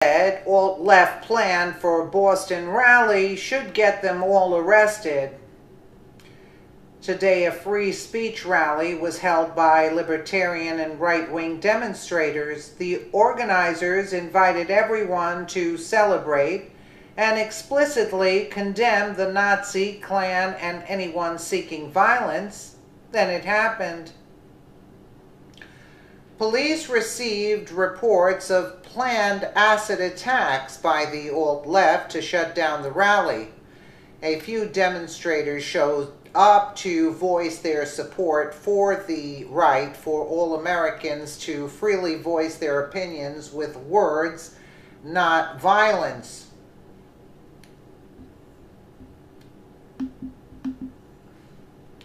said alt-left plan for a Boston rally should get them all arrested. Today, a free speech rally was held by libertarian and right-wing demonstrators. The organizers invited everyone to celebrate and explicitly condemn the Nazi Klan and anyone seeking violence. Then it happened. Police received reports of planned acid attacks by the alt-left to shut down the rally. A few demonstrators showed up to voice their support for the right for all Americans to freely voice their opinions with words, not violence.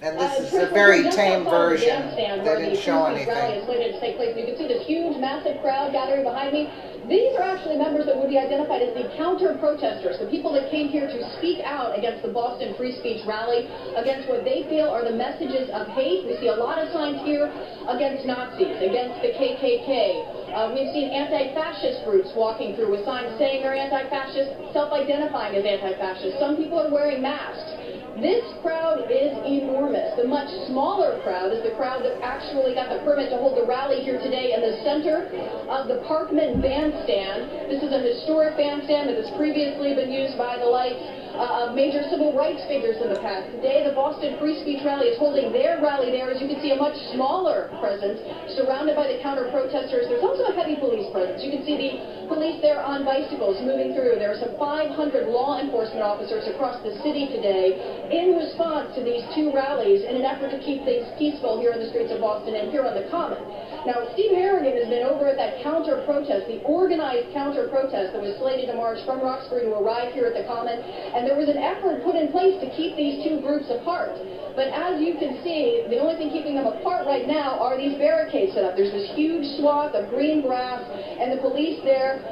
And this is a very tame version. They didn't show anything. You can see this huge, massive crowd gathering behind me. These are actually members that would be identified as the counter-protesters, the people that came here to speak out against the Boston Free Speech rally, against what they feel are the messages of hate. We see a lot of signs here against Nazis, against the KKK. We've seen anti-fascist groups walking through with signs saying they're anti-fascist, self-identifying as anti-fascist. Some people are wearing masks. This crowd is enormous. The much smaller crowd is the crowd that actually got the permit to hold the rally here today in the center of the Parkman Bandstand. This is a historic bandstand that has previously been used by the likes of major civil rights figures in the past. Today, the Boston Free Speech Rally is holding their rally there. As you can see, a much smaller presence surrounded by the counter-protesters. There's also a heavy police presence. You can see the police there on bicycles moving through. There are some 500 law enforcement officers across the city today in response to these two rallies in an effort to keep things peaceful here in the streets of Boston and here on the Common. Now, Steve Harrigan has been over at that counter-protest, the organized counter-protest that was slated to march from Roxbury to arrive here at the Common, and there was an effort put in place to keep these two groups apart. But as you can see, the only thing keeping them apart right now are these barricades set up. There's this huge swath of green grass, and the police there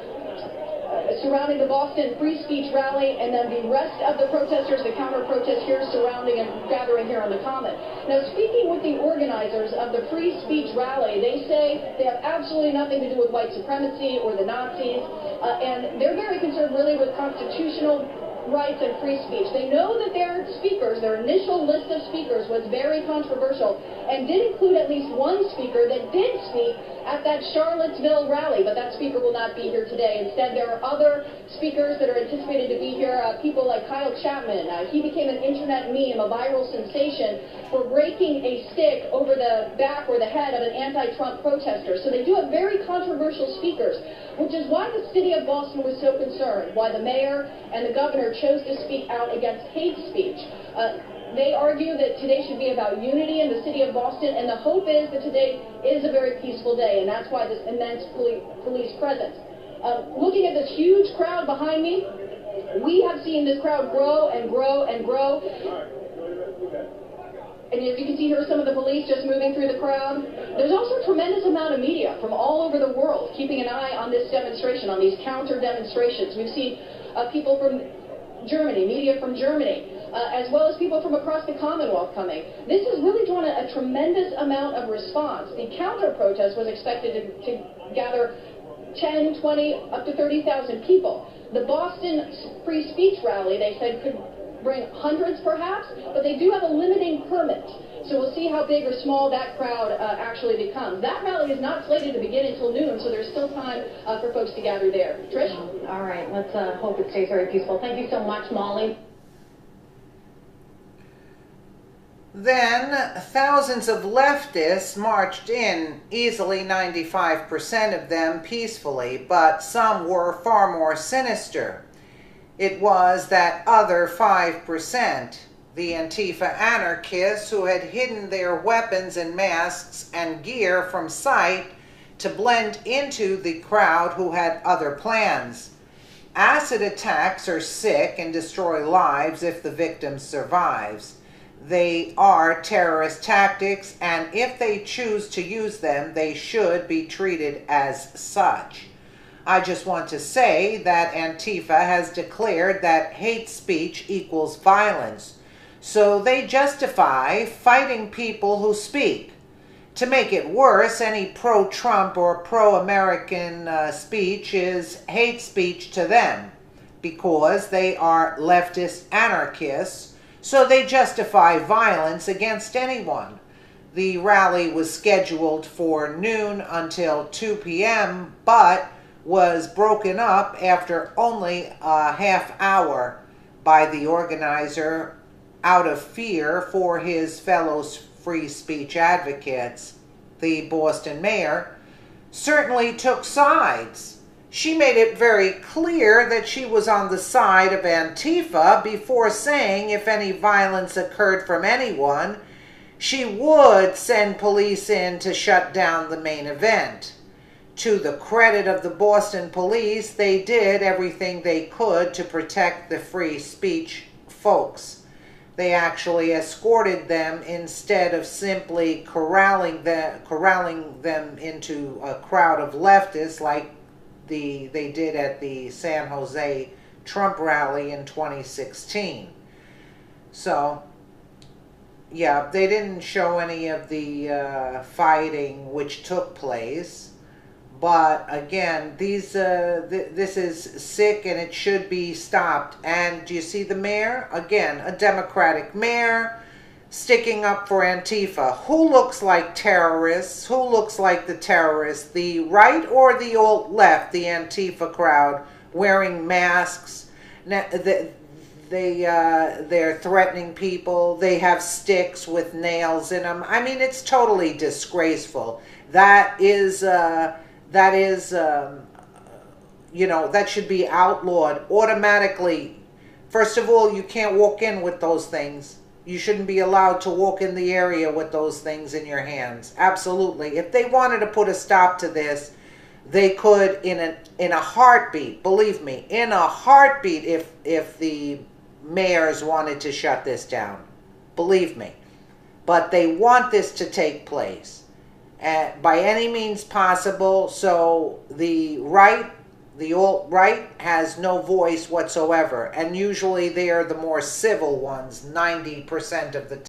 surrounding the Boston Free Speech rally, and then the rest of the protesters, the counter-protest here surrounding and gathering here on the Common. Now, speaking with the organizers of the Free Speech rally, they say they have absolutely nothing to do with white supremacy or the Nazis, and they're very concerned really with constitutional rights and free speech. They know that their speakers, their initial list of speakers was very controversial and did include at least one speaker that did speak at that Charlottesville rally, but that speaker will not be here today. Instead, there are other speakers that are anticipated to be here, people like Kyle Chapman. He became an internet meme, a viral sensation for breaking a stick over the back or the head of an anti-Trump protester. So they do have very controversial speakers, which is why the city of Boston was so concerned, why the mayor and the governor chose to speak out against hate speech. They argue that today should be about unity in the city of Boston, and the hope is that today is a very peaceful day, and that's why this immense police presence. Looking at this huge crowd behind me, we have seen this crowd grow and grow and grow. And as you can see here, some of the police just moving through the crowd. There's also a tremendous amount of media from all over the world keeping an eye on this demonstration, on these counter demonstrations. We've seen people from Germany, media from Germany, as well as people from across the Commonwealth coming. This has really drawn a tremendous amount of response. The counter-protest was expected to gather 10, 20, up to 30,000 people. The Boston Free Speech rally, they said, could bring hundreds perhaps, but they do have a limiting permit. So we'll see how big or small that crowd actually becomes. That rally is not slated to begin until noon, so there's still time for folks to gather there. Trish? All right, let's hope it stays very peaceful. Thank you so much, Molly. Then thousands of leftists marched in, easily 95% of them peacefully, but some were far more sinister. It was that other 5%, the Antifa anarchists who had hidden their weapons and masks and gear from sight to blend into the crowd who had other plans. Acid attacks are sick and destroy lives if the victim survives. They are terrorist tactics, and if they choose to use them, they should be treated as such. I just want to say that Antifa has declared that hate speech equals violence, so they justify fighting people who speak. To make it worse, any pro-Trump or pro-American speech is hate speech to them because they are leftist anarchists, so they justify violence against anyone. The rally was scheduled for noon until 2 p.m., but was broken up after only a half hour by the organizer out of fear for his fellow free speech advocates. The Boston mayor certainly took sides. She made it very clear that she was on the side of Antifa before saying if any violence occurred from anyone, she would send police in to shut down the main event. To the credit of the Boston police, they did everything they could to protect the free speech folks. They actually escorted them instead of simply corralling them into a crowd of leftists like they did at the San Jose Trump rally in 2016. So, yeah, they didn't show any of the fighting which took place. But again, this is sick and it should be stopped. And do you see the mayor? Again, a Democratic mayor sticking up for Antifa. Who looks like terrorists? Who looks like the terrorists? The right or the alt-left, the Antifa crowd, wearing masks? They're threatening people. They have sticks with nails in them. I mean, it's totally disgraceful. That should be outlawed automatically. First of all, you can't walk in with those things. You shouldn't be allowed to walk in the area with those things in your hands. Absolutely. If they wanted to put a stop to this, they could in a heartbeat. Believe me, in a heartbeat. If the mayors wanted to shut this down, believe me. But they want this to take place by any means possible, so the right, the alt-right, has no voice whatsoever, and usually they are the more civil ones 90% of the time.